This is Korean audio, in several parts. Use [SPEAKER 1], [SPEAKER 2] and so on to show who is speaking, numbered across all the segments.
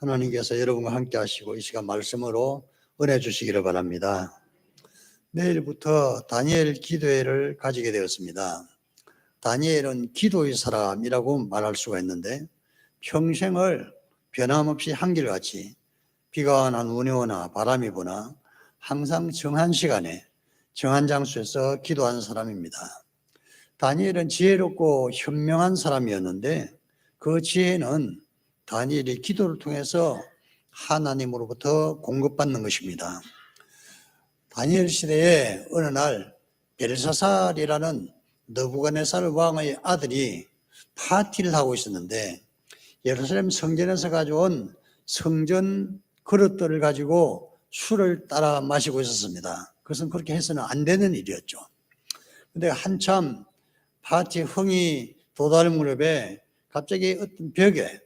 [SPEAKER 1] 하나님께서 여러분과 함께 하시고 이 시간 말씀으로 은혜 주시기를 바랍니다. 내일부터 다니엘 기도회를 가지게 되었습니다. 다니엘은 기도의 사람이라고 말할 수가 있는데 평생을 변함없이 한결같이 비가 난 운이 오나 바람이 부나 항상 정한 시간에 정한 장소에서 기도하는 사람입니다. 다니엘은 지혜롭고 현명한 사람이었는데 그 지혜는 다니엘이 기도를 통해서 하나님으로부터 공급받는 것입니다. 다니엘 시대에 어느 날 벨사살이라는 느부갓네살 왕의 아들이 파티를 하고 있었는데 예루살렘 성전에서 가져온 성전 그릇들을 가지고 술을 따라 마시고 있었습니다. 그것은 그렇게 해서는 안 되는 일이었죠. 그런데 한참 파티 흥이 도달 무렵에 갑자기 어떤 벽에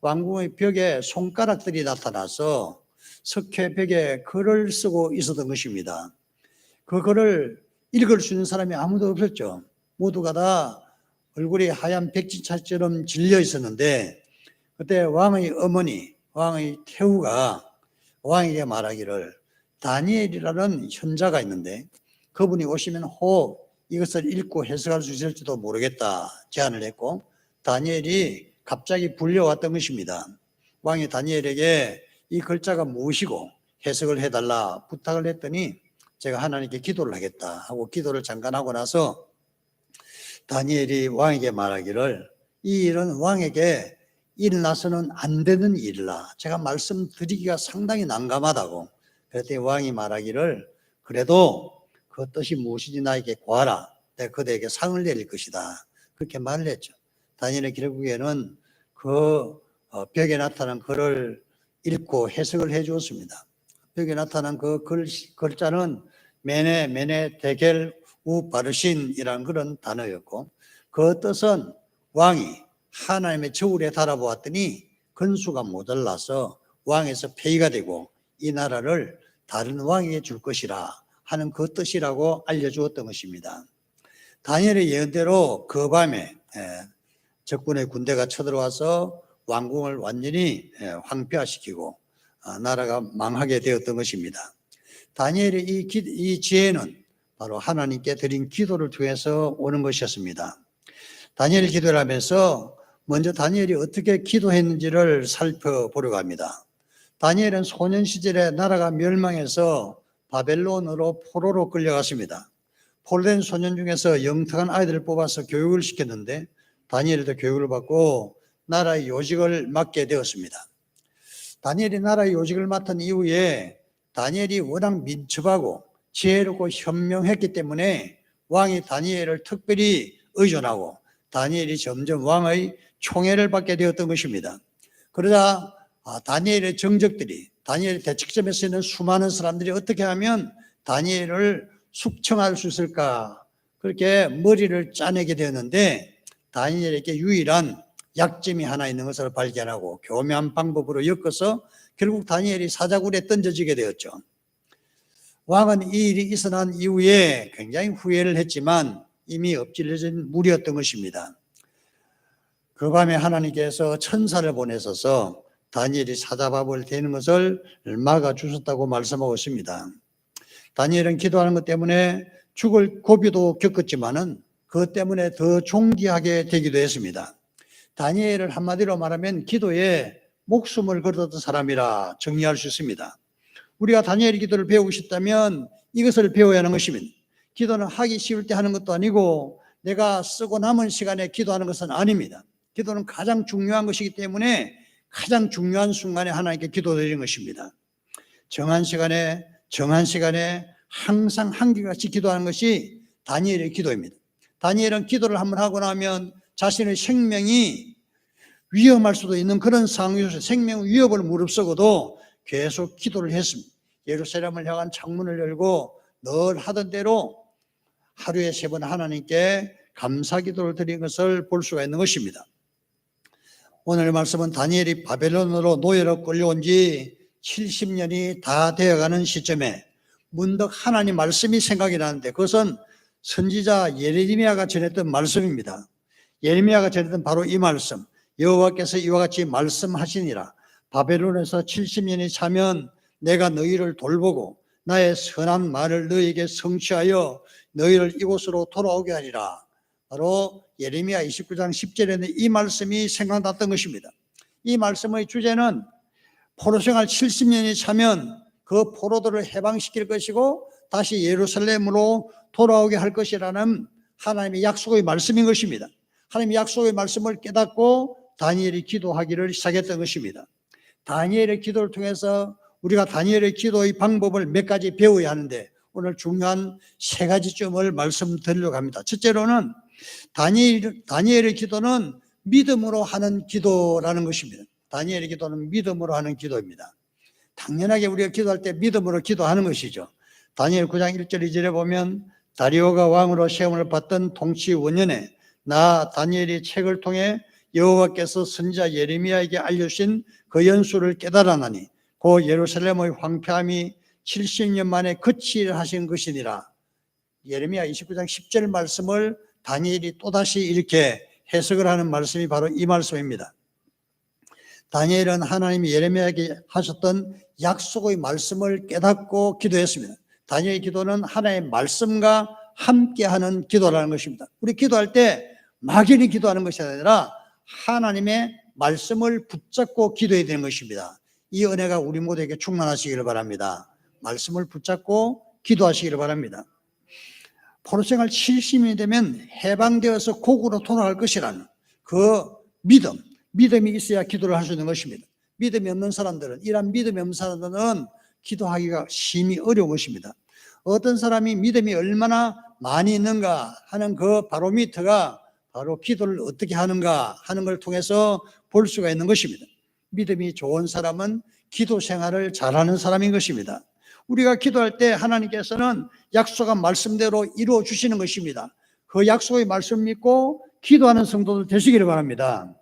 [SPEAKER 1] 왕궁의 벽에 손가락들이 나타나서 석회 벽에 글을 쓰고 있었던 것입니다. 그 글을 읽을 수 있는 사람이 아무도 없었죠. 모두가 다 얼굴이 하얀 백지처럼 질려 있었는데 그때 왕의 어머니, 왕의 태후가 왕에게 말하기를 다니엘이라는 현자가 있는데 그분이 오시면 혹 이것을 읽고 해석할 수 있을지도 모르겠다 제안을 했고 다니엘이 갑자기 불려왔던 것입니다. 왕이 다니엘에게 이 글자가 무엇이고 해석을 해달라 부탁을 했더니 제가 하나님께 기도를 하겠다 하고 기도를 잠깐 하고 나서 다니엘이 왕에게 말하기를 이 일은 왕에게 일어나서는 안 되는 일이라 제가 말씀드리기가 상당히 난감하다고 그랬더니 왕이 말하기를 그래도 그 뜻이 무엇인지 나에게 구하라 내가 그대에게 상을 내릴 것이다 그렇게 말을 했죠. 다니엘은 결국에는 그 벽에 나타난 글을 읽고 해석을 해 주었습니다. 벽에 나타난 그 글자는 메네 데겔 우바르신이라는 그런 단어였고 그 뜻은 왕이 하나님의 저울에 달아보았더니 건수가 모자라서 왕에서 폐위가 되고 이 나라를 다른 왕에게 줄 것이라 하는 그 뜻이라고 알려주었던 것입니다. 다니엘의 예언대로 그 밤에 적군의 군대가 쳐들어와서 왕궁을 완전히 황폐화시키고 나라가 망하게 되었던 것입니다. 다니엘의 이 지혜는 바로 하나님께 드린 기도를 통해서 오는 것이었습니다. 다니엘 기도를 하면서 먼저 다니엘이 어떻게 기도했는지를 살펴보려고 합니다. 다니엘은 소년 시절에 나라가 멸망해서 바벨론으로 포로로 끌려갔습니다. 포로된 소년 중에서 영특한 아이들을 뽑아서 교육을 시켰는데 다니엘도 교육을 받고 나라의 요직을 맡게 되었습니다. 다니엘이 나라의 요직을 맡은 이후에 다니엘이 워낙 민첩하고 지혜롭고 현명했기 때문에 왕이 다니엘을 특별히 의존하고 다니엘이 점점 왕의 총애를 받게 되었던 것입니다. 그러자 다니엘의 정적들이 다니엘의 대책점에 쓰이는 수많은 사람들이 어떻게 하면 다니엘을 숙청할 수 있을까 그렇게 머리를 짜내게 되었는데 다니엘에게 유일한 약점이 하나 있는 것을 발견하고 교묘한 방법으로 엮어서 결국 다니엘이 사자굴에 던져지게 되었죠. 왕은 이 일이 있어 난 이후에 굉장히 후회를 했지만 이미 엎질러진 물이었던 것입니다. 그 밤에 하나님께서 천사를 보내셔서 다니엘이 사자밥을 대는 것을 막아주셨다고 말씀하고 있습니다. 다니엘은 기도하는 것 때문에 죽을 고비도 겪었지만은 그것 때문에 더 존귀하게 되기도 했습니다. 다니엘을 한마디로 말하면 기도에 목숨을 걸었던 사람이라 정리할 수 있습니다. 우리가 다니엘의 기도를 배우고 싶다면 이것을 배워야 하는 것입니다. 기도는 하기 쉬울 때 하는 것도 아니고 내가 쓰고 남은 시간에 기도하는 것은 아닙니다. 기도는 가장 중요한 것이기 때문에 가장 중요한 순간에 하나님께 기도드리는 것입니다. 정한 시간에 항상 한결같이 기도하는 것이 다니엘의 기도입니다. 다니엘은 기도를 한번 하고 나면 자신의 생명이 위험할 수도 있는 그런 상황에서 생명 위협을 무릅쓰고도 계속 기도를 했습니다. 예루살렘을 향한 창문을 열고 늘 하던 대로 하루에 3번 하나님께 감사 기도를 드린 것을 볼 수가 있는 것입니다. 오늘 말씀은 다니엘이 바벨론으로 노예로 끌려온 지 70년이 다 되어가는 시점에 문득 하나님 말씀이 생각이 나는데 그것은 선지자 예레미야가 전했던 말씀입니다. 예레미야가 전했던 바로 이 말씀 여호와께서 이와 같이 말씀하시니라 바벨론에서 70년이 차면 내가 너희를 돌보고 나의 선한 말을 너희에게 성취하여 너희를 이곳으로 돌아오게 하리라. 바로 예레미야 29장 10절에는 이 말씀이 생각났던 것입니다. 이 말씀의 주제는 포로생활 70년이 차면 그 포로들을 해방시킬 것이고 다시 예루살렘으로 돌아오게 할 것이라는 하나님의 약속의 말씀인 것입니다. 하나님의 약속의 말씀을 깨닫고 다니엘이 기도하기를 시작했던 것입니다. 다니엘의 기도를 통해서 우리가 다니엘의 기도의 방법을 몇 가지 배워야 하는데 오늘 중요한 세 가지점을 말씀드리려고 합니다. 첫째로는 다니엘의 기도는 믿음으로 하는 기도라는 것입니다. 다니엘의 기도는 믿음으로 하는 기도입니다. 당연하게 우리가 기도할 때 믿음으로 기도하는 것이죠. 다니엘 9장 1절 2절에 보면 다리오가 왕으로 시험을 받던 통치 원년에 나 다니엘이 책을 통해 여호와께서 선지자 예레미야에게 알려주신 그 연수를 깨달았나니 그 예루살렘의 황폐함이 70년 만에 그치려 하신 것이니라. 예레미야 29장 10절 말씀을 다니엘이 또다시 이렇게 해석을 하는 말씀이 바로 이 말씀입니다. 다니엘은 하나님이 예레미야에게 하셨던 약속의 말씀을 깨닫고 기도했습니다. 다니엘의 기도는 하나님의 말씀과 함께하는 기도라는 것입니다. 우리 기도할 때 막연히 기도하는 것이 아니라 하나님의 말씀을 붙잡고 기도해야 되는 것입니다. 이 은혜가 우리 모두에게 충만하시기를 바랍니다. 말씀을 붙잡고 기도하시기를 바랍니다. 포로생활 70년이 되면 해방되어서 고국으로 돌아갈 것이라는 그 믿음이 있어야 기도를 할 수 있는 것입니다. 믿음이 없는 사람들은, 이런 믿음이 없는 사람들은 기도하기가 심히 어려운 것입니다. 어떤 사람이 믿음이 얼마나 많이 있는가 하는 그 바로미터가 바로 기도를 어떻게 하는가 하는 걸 통해서 볼 수가 있는 것입니다. 믿음이 좋은 사람은 기도 생활을 잘하는 사람인 것입니다. 우리가 기도할 때 하나님께서는 약속한 말씀대로 이루어 주시는 것입니다. 그 약속의 말씀 믿고 기도하는 성도들 되시기를 바랍니다.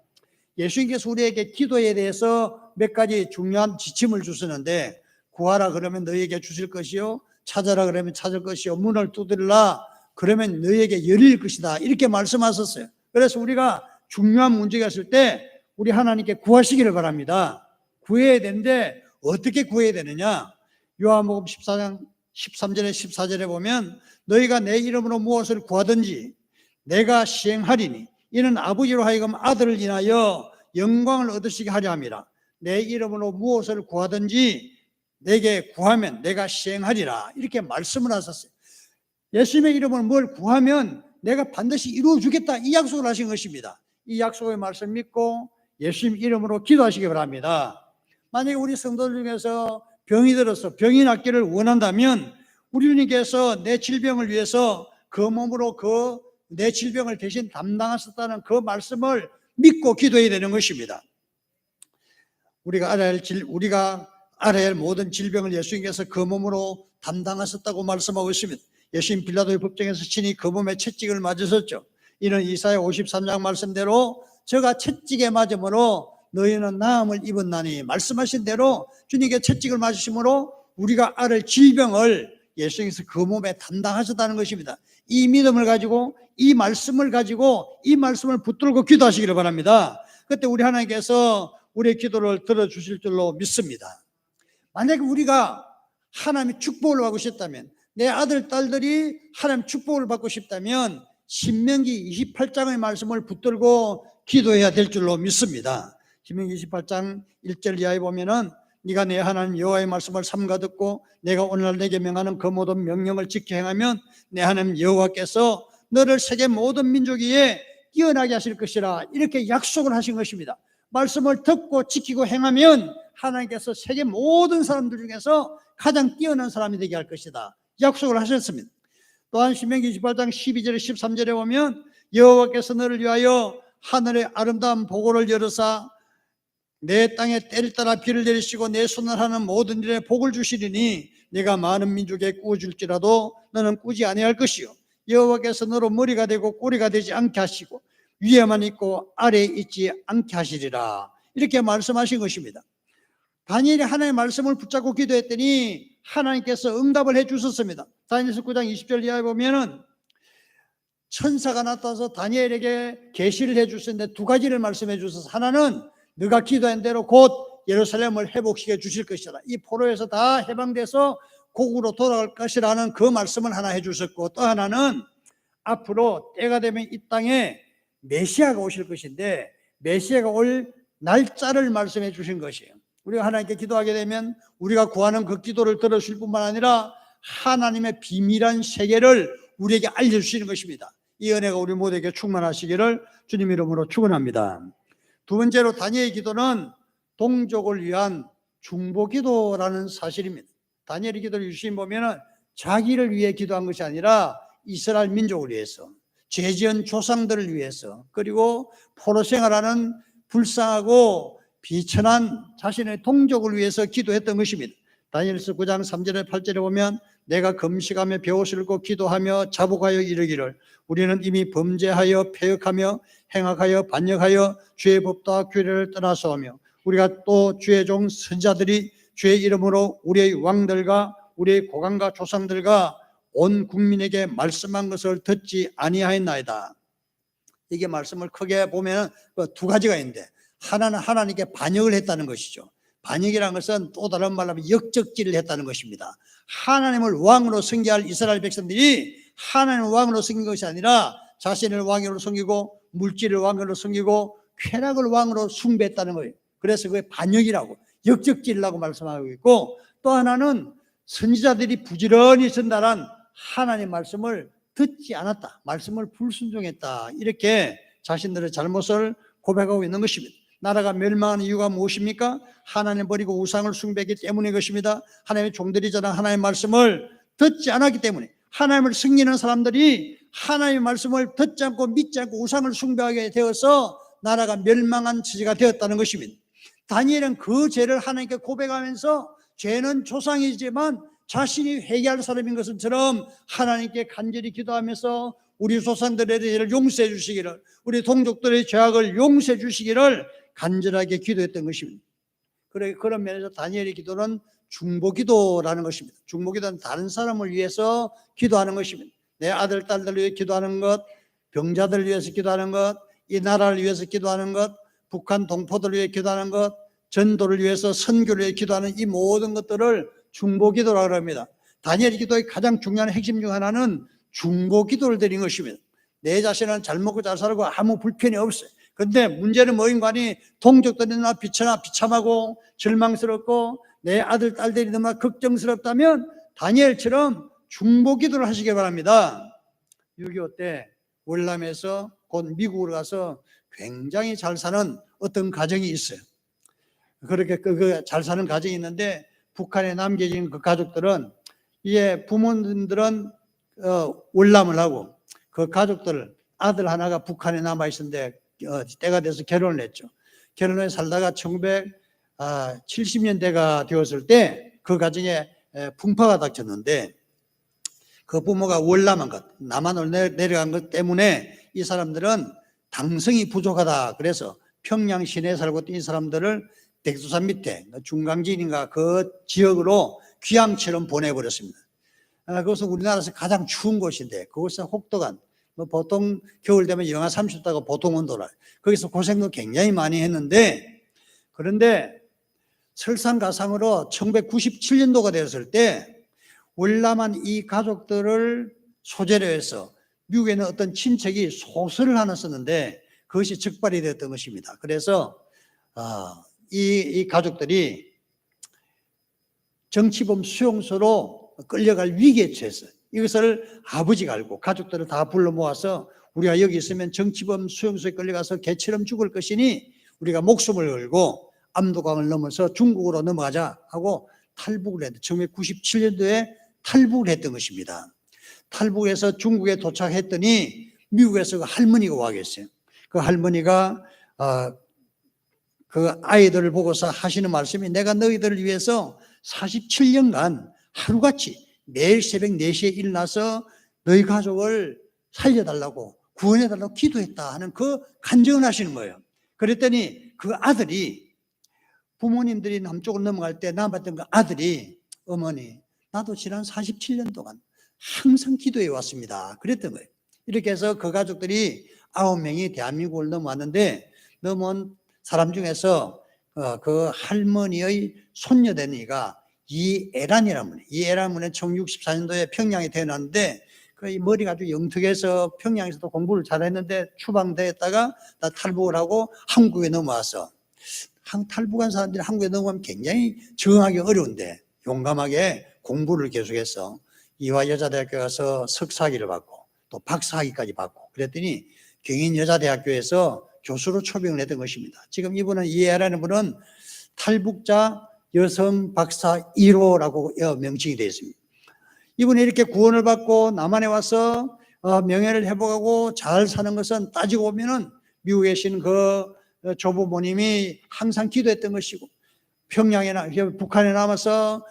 [SPEAKER 1] 예수님께서 우리에게 기도에 대해서 몇 가지 중요한 지침을 주시는데 구하라 그러면 너희에게 주실 것이요 찾아라 그러면 찾을 것이요 문을 두드리라 그러면 너희에게 열릴 것이다 이렇게 말씀하셨어요. 그래서 우리가 중요한 문제가 있을 때 우리 하나님께 구하시기를 바랍니다. 구해야 되는데 어떻게 구해야 되느냐? 요한복음 14장 13절에 14절에 보면 너희가 내 이름으로 무엇을 구하든지 내가 시행하리니 이는 아버지로 하여금 아들을 인하여 영광을 얻으시게 하려 함이라. 내 이름으로 무엇을 구하든지 내게 구하면 내가 시행하리라 이렇게 말씀을 하셨어요. 예수님의 이름으로 뭘 구하면 내가 반드시 이루어 주겠다 이 약속을 하신 것입니다. 이 약속의 말씀 믿고 예수님 이름으로 기도하시기 바랍니다. 만약에 우리 성도들 중에서 병이 들어서 병이 낫기를 원한다면 우리 주님께서 내 질병을 위해서 그 몸으로 내 질병을 대신 담당하셨다는 그 말씀을 믿고 기도해야 되는 것입니다. 우리가 알아야 할 모든 질병을 예수님께서 그 몸으로 담당하셨다고 말씀하고 있습니다. 예수님 빌라도의 법정에서 친히 그 몸에 채찍을 맞으셨죠. 이는 이사야 53장 말씀대로 저가 채찍에 맞음으로 너희는 나음을 입었나니 말씀하신 대로 주님께 채찍을 맞으심으로 우리가 앓을 질병을 예수님께서 그 몸에 담당하셨다는 것입니다. 이 믿음을 가지고 이 말씀을 붙들고 기도하시기를 바랍니다. 그때 우리 하나님께서 우리의 기도를 들어주실 줄로 믿습니다. 만약에 우리가 하나님의 축복을 받고 싶다면 내 아들, 딸들이 하나님의 축복을 받고 싶다면 신명기 28장의 말씀을 붙들고 기도해야 될 줄로 믿습니다. 신명기 28장 1절 이하에 보면은 네가 내 하나님 여호와의 말씀을 삼가 듣고 내가 오늘날 내게 명하는 그 모든 명령을 지켜 행하면 내 하나님 여호와께서 너를 세계 모든 민족 위에 뛰어나게 하실 것이라 이렇게 약속을 하신 것입니다. 말씀을 듣고 지키고 행하면 하나님께서 세계 모든 사람들 중에서 가장 뛰어난 사람이 되게 할 것이다 약속을 하셨습니다. 또한 신명기 28장 12절에 13절에 보면 여호와께서 너를 위하여 하늘의 아름다운 보고를 열으사 내 땅에 때를 따라 비를 내리시고 내 손을 하는 모든 일에 복을 주시리니 네가 많은 민족에 꾸어줄지라도 너는 꾸지 아니할 것이요 여호와께서 너로 머리가 되고 꼬리가 되지 않게 하시고 위에만 있고 아래에 있지 않게 하시리라 이렇게 말씀하신 것입니다. 다니엘이 하나님의 말씀을 붙잡고 기도했더니 하나님께서 응답을 해 주셨습니다. 다니엘서 9장 20절 이하에 보면은 천사가 나타나서 다니엘에게 계시를 해 주셨는데 두 가지를 말씀해 주셔서 하나는 네가 기도한 대로 곧 예루살렘을 회복시켜 주실 것이라. 이 포로에서 다 해방돼서 고국으로 돌아갈 것이라는 그 말씀을 하나 해주셨고, 또 하나는 앞으로 때가 되면 이 땅에 메시아가 오실 것인데 메시아가 올 날짜를 말씀해 주신 것이에요. 우리가 하나님께 기도하게 되면 우리가 구하는 그 기도를 들어주실 뿐만 아니라 하나님의 비밀한 세계를 우리에게 알려주시는 것입니다. 이 은혜가 우리 모두에게 충만하시기를 주님 이름으로 축원합니다. 두 번째로 다니엘의 기도는 동족을 위한 중보기도라는 사실입니다. 다니엘의 기도를 유심히 보면 자기를 위해 기도한 것이 아니라 이스라엘 민족을 위해서, 죄지은 조상들을 위해서, 그리고 포로 생활하는 불쌍하고 비천한 자신의 동족을 위해서 기도했던 것입니다. 다니엘서 9장 3절에 8절에 보면 내가 금식하며 벼옷을 입고 기도하며 자복하여 이르기를 우리는 이미 범죄하여 패역하며 행악하여 반역하여 주의 법도와 규례를 떠나서하며 우리가 또 주의 종 선지자들이 주의 이름으로 우리의 왕들과 우리의 고관과 조상들과 온 국민에게 말씀한 것을 듣지 아니하였나이다. 이게 말씀을 크게 보면 두 가지가 있는데, 하나는 하나님께 반역을 했다는 것이죠. 반역이라는 것은 또 다른 말로 하면 역적질을 했다는 것입니다. 하나님을 왕으로 섬겨야 할 이스라엘 백성들이 하나님을 왕으로 섬긴 것이 아니라 자신을 왕으로 섬기고 물질을 왕으로 섬기고 쾌락을 왕으로 숭배했다는 거예요. 그래서 그게 반역이라고, 역적질이라고 말씀하고 있고, 또 하나는 선지자들이 부지런히 전달한 하나님의 말씀을 듣지 않았다, 말씀을 불순종했다, 이렇게 자신들의 잘못을 고백하고 있는 것입니다. 나라가 멸망하는 이유가 무엇입니까? 하나님 버리고 우상을 숭배했기 때문의 것입니다. 하나님의 종들이 전한 하나님의 말씀을 듣지 않았기 때문에, 하나님을 섬기는 사람들이 하나님의 말씀을 듣지 않고 믿지 않고 우상을 숭배하게 되어서 나라가 멸망한 처지가 되었다는 것입니다. 다니엘은 그 죄를 하나님께 고백하면서 죄는 조상이지만 자신이 회개할 사람인 것처럼 하나님께 간절히 기도하면서 우리 조상들의 죄를 용서해 주시기를, 우리 동족들의 죄악을 용서해 주시기를 간절하게 기도했던 것입니다. 그런 면에서 다니엘의 기도는 중보기도라는 것입니다. 중보기도는 다른 사람을 위해서 기도하는 것입니다. 내 아들, 딸들을 위해 기도하는 것, 병자들을 위해서 기도하는 것, 이 나라를 위해서 기도하는 것, 북한 동포들을 위해 기도하는 것, 전도를 위해서 선교를 위해 기도하는 이 모든 것들을 중보기도라고 합니다. 다니엘의 기도의 가장 중요한 핵심 중 하나는 중보기도를 드린 것입니다. 내 자신은 잘 먹고 잘 살고 아무 불편이 없어요. 그런데 문제는 뭐인가니 동족들이 너무나 비참하고 절망스럽고 내 아들, 딸들이 너무나 걱정스럽다면 다니엘처럼 중보기도를 하시기 바랍니다. 6.25 때 월남에서 곧 미국으로 가서 굉장히 잘 사는 어떤 가정이 있어요. 그렇게 잘 사는 가정이 있는데 북한에 남겨진 그 가족들은, 이게 부모님들은 월남을 하고 그 가족들 아들 하나가 북한에 남아 있었는데 때가 돼서 결혼을 했죠. 결혼해 살다가 1970년대가 되었을 때 그 가정에 풍파가 닥쳤는데, 그 부모가 월남한 것, 남한으로 내려간 것 때문에 이 사람들은 당성이 부족하다, 그래서 평양 시내에 살고 있던 이 사람들을 백두산 밑에 중강진인가 그 지역으로 귀향처럼 보내버렸습니다. 그것은 우리나라에서 가장 추운 곳인데, 그곳은 혹독한, 보통 겨울 되면 영하 30도가 보통 온도라, 거기서 고생도 굉장히 많이 했는데, 그런데 설상가상으로 1997년도가 되었을 때 월남한 이 가족들을 소재로 해서 미국에 있는 어떤 친척이 소설을 하나 썼는데 그것이 적발이 되었던 것입니다. 그래서 이 가족들이 정치범 수용소로 끌려갈 위기에 처했어요. 이것을 아버지가 알고 가족들을 다 불러 모아서 우리가 여기 있으면 정치범 수용소에 끌려가서 개처럼 죽을 것이니 우리가 목숨을 걸고 압록강을 넘어서 중국으로 넘어가자 하고 탈북을 했는데 1997년도에 탈북을 했던 것입니다. 탈북해서 중국에 도착했더니 미국에서 그 할머니가 와 계세요. 그 할머니가 그 아이들을 보고서 하시는 말씀이, 내가 너희들을 위해서 47년간 하루같이 매일 새벽 4시에 일어나서 너희 가족을 살려달라고 구원해달라고 기도했다 하는 그 간증을 하시는 거예요. 그랬더니 그 아들이, 부모님들이 남쪽으로 넘어갈 때 남았던 그 아들이, 어머니 나도 지난 47년 동안 항상 기도해 왔습니다, 그랬던 거예요. 이렇게 해서 그 가족들이 9명이 대한민국을 넘어왔는데, 넘어온 사람 중에서 그 할머니의 손녀되니가 이애란이라는 분이에요. 이애란 분은 1964년도에 평양에 태어났는데 그 머리가 아주 영특해서 평양에서도 공부를 잘했는데 추방됐다가 탈북을 하고 한국에 넘어와서 탈북한 사람들이 한국에 넘어가면 굉장히 적응하기 어려운데 용감하게 공부를 계속해서 이화여자대학교 가서 석사학위를 받고 또 박사학위까지 받고 그랬더니 경인여자대학교에서 교수로 초빙을 했던 것입니다. 지금 이분은 이해라는 분은 탈북자 여성 박사 1호라고 명칭이 되어 있습니다. 이분이 이렇게 구원을 받고 남한에 와서 명예를 회복하고 잘 사는 것은 따지고 보면은 미국에 계신 그 조부모님이 항상 기도했던 것이고 평양에나 북한에 남아서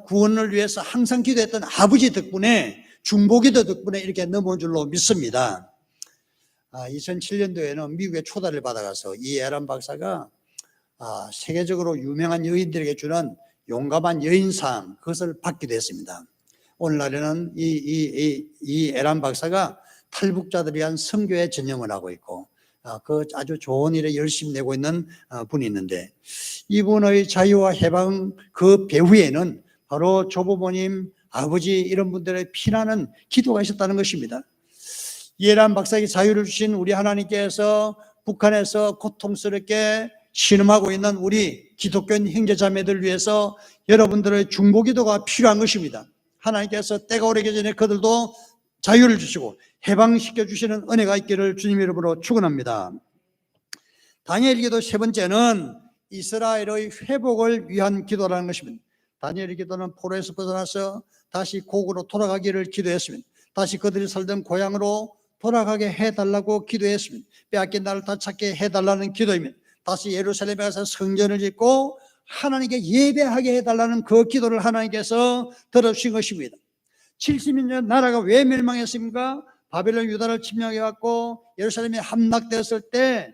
[SPEAKER 1] 구원을 위해서 항상 기도했던 아버지 덕분에 중보기도 덕분에 이렇게 넘어온 줄로 믿습니다. 2007년도에는 미국에 초대를 받아가서 이 에란 박사가 세계적으로 유명한 여인들에게 주는 용감한 여인상 그것을 받기도 했습니다. 오늘날에는 이 에란 박사가 탈북자들을 위한 선교에 전념을 하고 있고 그 아주 좋은 일에 열심히 내고 있는 분이 있는데 이분의 자유와 해방 그 배후에는 바로 조부모님, 아버지 이런 분들의 피나는 기도가 있었다는 것입니다. 이에란 박사에게 자유를 주신 우리 하나님께서 북한에서 고통스럽게 신음하고 있는 우리 기독교인 형제자매들 위해서 여러분들의 중보기도가 필요한 것입니다. 하나님께서 때가 오래기 전에 그들도 자유를 주시고 해방시켜 주시는 은혜가 있기를 주님 이름으로 축원합니다. 다니엘 기도 세 번째는 이스라엘의 회복을 위한 기도라는 것입니다. 다니엘 기도는 포로에서 벗어나서 다시 고국으로 돌아가기를 기도했습니다. 다시 그들이 살던 고향으로 돌아가게 해달라고 기도했습니다. 빼앗긴 나를 되찾게 해달라는 기도입니다. 다시 예루살렘에 가서 성전을 짓고 하나님께 예배하게 해달라는 그 기도를 하나님께서 들어주신 것입니다. 70년 나라가 왜 멸망했습니까? 바벨론 유다를 침략해갖고 예루살렘이 함락되었을 때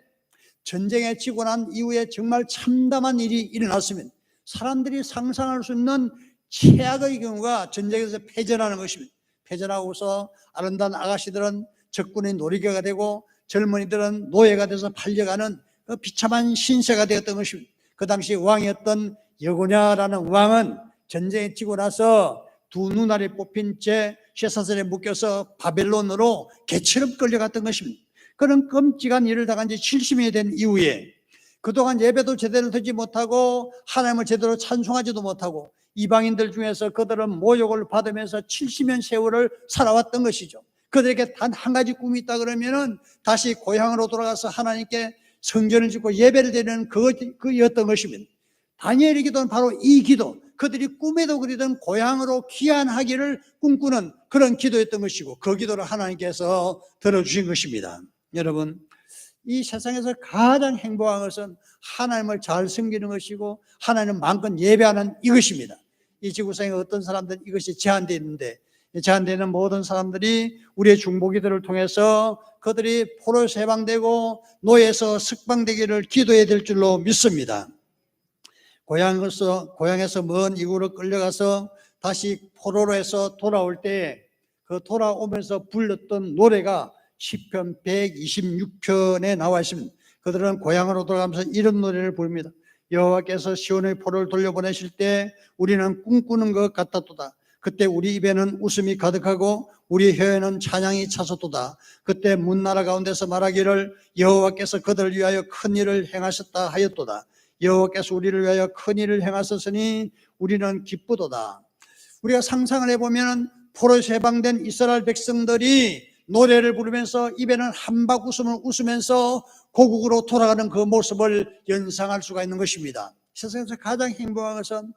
[SPEAKER 1] 전쟁에 지고 난 이후에 정말 참담한 일이 일어났습니다. 사람들이 상상할 수 있는 최악의 경우가 전쟁에서 패전하는 것입니다. 패전하고서 아름다운 아가씨들은 적군의 놀이개가 되고 젊은이들은 노예가 돼서 팔려가는 그 비참한 신세가 되었던 것입니다. 그 당시 왕이었던 여고냐라는 왕은 전쟁에 지고 나서 두 눈알이 뽑힌 채 쇠사슬에 묶여서 바벨론으로 개처럼 끌려갔던 것입니다. 그런 끔찍한 일을 당한 지 70년이 된 이후에 그동안 예배도 제대로 드리지 못하고 하나님을 제대로 찬송하지도 못하고 이방인들 중에서 그들은 모욕을 받으면서 70년 세월을 살아왔던 것이죠. 그들에게 단 한 가지 꿈이 있다 그러면은 다시 고향으로 돌아가서 하나님께 성전을 짓고 예배를 드리는 그였던 것입니다. 다니엘의 기도는 바로 이 기도, 그들이 꿈에도 그리던 고향으로 귀환하기를 꿈꾸는 그런 기도였던 것이고 그 기도를 하나님께서 들어주신 것입니다. 여러분, 이 세상에서 가장 행복한 것은 하나님을 잘 섬기는 것이고 하나님을 마음껏 예배하는 이것입니다. 이 지구상에 어떤 사람들은 이것이 제한되어 있는데 제한되는 모든 사람들이 우리의 중보기도를 통해서 그들이 포로에서 해방되고 노예에서 석방되기를 기도해야 될 줄로 믿습니다. 고향에서 먼 이국으로 끌려가서 다시 포로로 해서 돌아올 때 그 돌아오면서 불렀던 노래가 시편 126편에 나와 있습니다. 그들은 고향으로 돌아가면서 이런 노래를 부릅니다. 여호와께서 시온의 포로를 돌려보내실 때 우리는 꿈꾸는 것 같았도다. 그때 우리 입에는 웃음이 가득하고 우리 혀에는 찬양이 차섰도다. 그때 문나라 가운데서 말하기를 여호와께서 그들을 위하여 큰 일을 행하셨다 하였도다. 여호와께서 우리를 위하여 큰 일을 행하셨으니 우리는 기쁘도다. 우리가 상상을 해보면 포로에서 해방된 이스라엘 백성들이 노래를 부르면서 입에는 한박 웃음을 웃으면서 고국으로 돌아가는 그 모습을 연상할 수가 있는 것입니다. 세상에서 가장 행복한 것은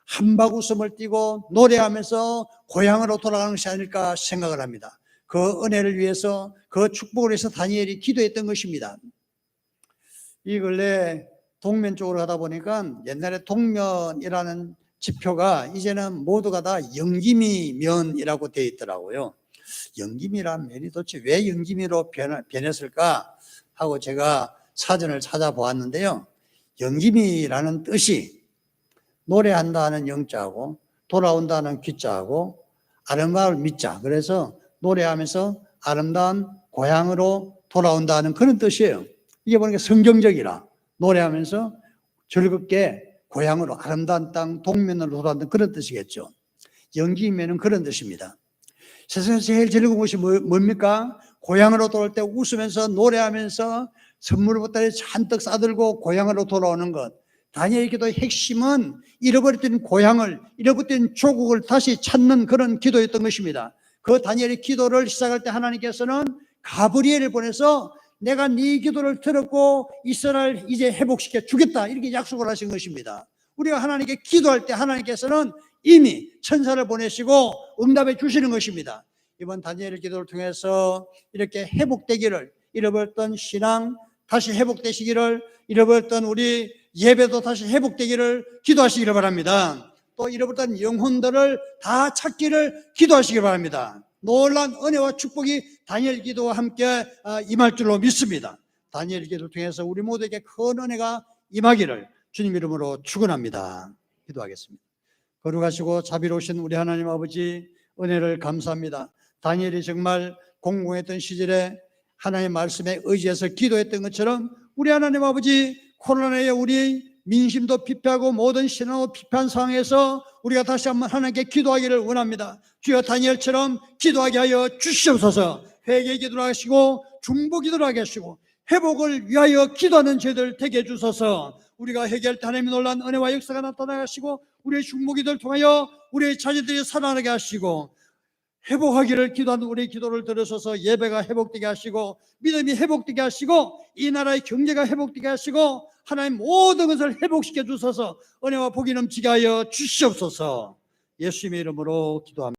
[SPEAKER 1] 한박 웃음을 띠고 노래하면서 고향으로 돌아가는 것이 아닐까 생각을 합니다. 그 은혜를 위해서 그 축복을 위해서 다니엘이 기도했던 것입니다. 이 근래 동면 쪽으로 가다 보니까 옛날에 동면이라는 지표가 이제는 모두가 다 영기미면이라고 되어 있더라고요. 영기미란 면이 도대체 왜 영기미로 변했을까 하고 제가 사전을 찾아보았는데요. 영기미라는 뜻이 노래한다는 영자하고 돌아온다는 귀자하고 아름다운 미자, 그래서 노래하면서 아름다운 고향으로 돌아온다는 그런 뜻이에요. 이게 보니까 성경적이라 노래하면서 즐겁게 고향으로, 아름다운 땅 동면으로 돌아간다는 그런 뜻이겠죠. 연기면은 그런 뜻입니다. 세상에서 제일 즐거운 것이 뭡니까? 고향으로 돌아올 때 웃으면서 노래하면서 선물을 보따리 잔뜩 싸들고 고향으로 돌아오는 것. 다니엘 기도의 핵심은 잃어버렸던 고향을, 잃어버렸던 조국을 다시 찾는 그런 기도였던 것입니다. 그 다니엘의 기도를 시작할 때 하나님께서는 가브리엘을 보내서 내가 네 기도를 들었고 이스라엘 이제 회복시켜 주겠다, 이렇게 약속을 하신 것입니다. 우리가 하나님께 기도할 때 하나님께서는 이미 천사를 보내시고 응답해 주시는 것입니다. 이번 다니엘의 기도를 통해서 이렇게 회복되기를, 잃어버렸던 신앙 다시 회복되시기를, 잃어버렸던 우리 예배도 다시 회복되기를 기도하시기를 바랍니다. 또 잃어버렸던 영혼들을 다 찾기를 기도하시기 바랍니다. 놀라운 은혜와 축복이 다니엘 기도와 함께 임할 줄로 믿습니다. 다니엘 기도를 통해서 우리 모두에게 큰 은혜가 임하기를 주님 이름으로 축원합니다. 기도하겠습니다. 거룩하시고 자비로우신 우리 하나님 아버지, 은혜를 감사합니다. 다니엘이 정말 공공했던 시절에 하나님의 말씀에 의지해서 기도했던 것처럼 우리 하나님 아버지, 코로나에 우리 민심도 피폐하고 모든 신앙도 피폐한 상황에서 우리가 다시 한번 하나님께 기도하기를 원합니다. 주여 다니엘처럼 기도하게 하여 주시옵소서. 회개 기도를 하시고 중보 기도를 하게 하시고 회복을 위하여 기도하는 저희들 되게 해주소서. 우리가 회개할 때 하나님의 놀라운 은혜와 역사가 나타나게 하시고 우리의 중보 기도를 통하여 우리의 자녀들이 살아나게 하시고 회복하기를 기도하는 우리의 기도를 들으셔서 예배가 회복되게 하시고 믿음이 회복되게 하시고 이 나라의 경제가 회복되게 하시고 하나님 모든 것을 회복시켜 주셔서 은혜와 복이 넘치게 하여 주시옵소서. 예수님의 이름으로 기도합니다.